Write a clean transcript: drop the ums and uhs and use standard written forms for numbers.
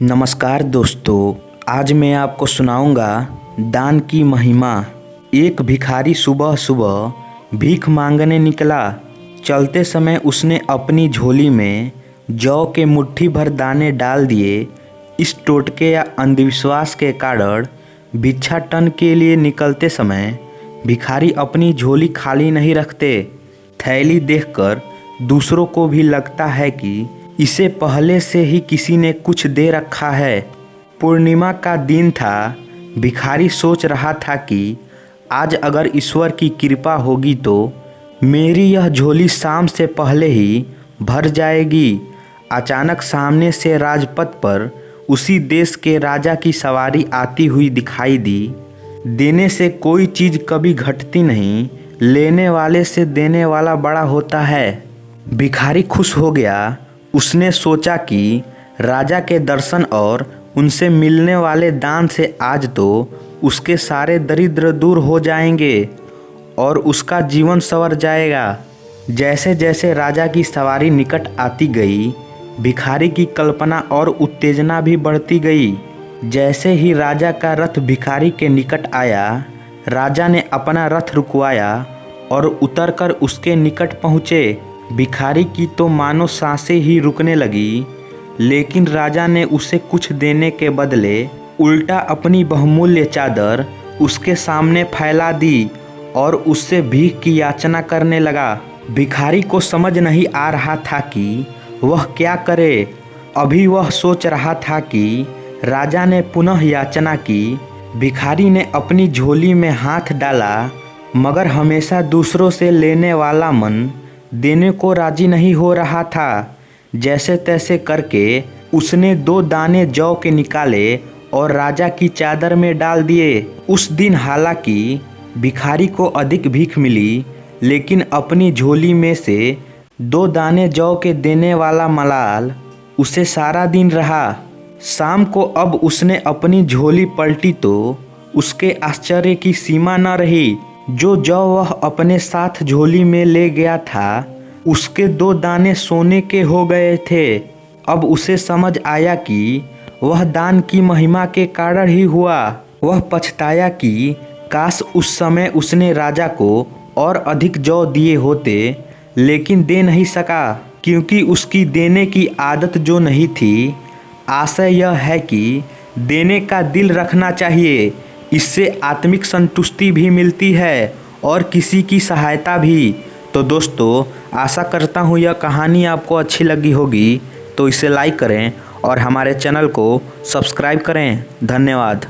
नमस्कार दोस्तों, आज मैं आपको सुनाऊंगा दान की महिमा। एक भिखारी सुबह सुबह भीख मांगने निकला। चलते समय उसने अपनी झोली में जौ के मुट्ठी भर दाने डाल दिए। इस टोटके या अंधविश्वास के कारण भिक्षाटन के लिए निकलते समय भिखारी अपनी झोली खाली नहीं रखते। थैली देखकर दूसरों को भी लगता है कि इसे पहले से ही किसी ने कुछ दे रखा है। पूर्णिमा का दिन था। भिखारी सोच रहा था कि आज अगर ईश्वर की कृपा होगी तो मेरी यह झोली शाम से पहले ही भर जाएगी। अचानक सामने से राजपथ पर उसी देश के राजा की सवारी आती हुई दिखाई दी। देने से कोई चीज़ कभी घटती नहीं, लेने वाले से देने वाला बड़ा होता है। भिखारी खुश हो गया। उसने सोचा कि राजा के दर्शन और उनसे मिलने वाले दान से आज तो उसके सारे दरिद्र दूर हो जाएंगे और उसका जीवन संवर जाएगा। जैसे जैसे राजा की सवारी निकट आती गई, भिखारी की कल्पना और उत्तेजना भी बढ़ती गई। जैसे ही राजा का रथ भिखारी के निकट आया, राजा ने अपना रथ रुकवाया और उतरकर उसके निकट पहुँचे। भिखारी की तो मानो सांसें ही रुकने लगी, लेकिन राजा ने उसे कुछ देने के बदले उल्टा अपनी बहुमूल्य चादर उसके सामने फैला दी और उससे भीख की याचना करने लगा। भिखारी को समझ नहीं आ रहा था कि वह क्या करे। अभी वह सोच रहा था कि राजा ने पुनः याचना की। भिखारी ने अपनी झोली में हाथ डाला, मगर हमेशा दूसरों से लेने वाला मन देने को राजी नहीं हो रहा था। जैसे तैसे करके उसने 2 दाने जौ के निकाले और राजा की चादर में डाल दिए। उस दिन हालांकि भिखारी को अधिक भीख मिली, लेकिन अपनी झोली में से 2 दाने जौ के देने वाला मलाल उसे सारा दिन रहा। शाम को अब उसने अपनी झोली पलटी तो उसके आश्चर्य की सीमा न रही। जो जौ वह अपने साथ झोली में ले गया था, उसके 2 दाने सोने के हो गए थे। अब उसे समझ आया कि वह दान की महिमा के कारण ही हुआ। वह पछताया कि काश उस समय उसने राजा को और अधिक जौ दिए होते, लेकिन दे नहीं सका क्योंकि उसकी देने की आदत जो नहीं थी। आशय यह है कि देने का दिल रखना चाहिए। इससे आत्मिक संतुष्टि भी मिलती है और किसी की सहायता भी। तो दोस्तों, आशा करता हूँ यह कहानी आपको अच्छी लगी होगी, तो इसे लाइक करें और हमारे चैनल को सब्सक्राइब करें। धन्यवाद।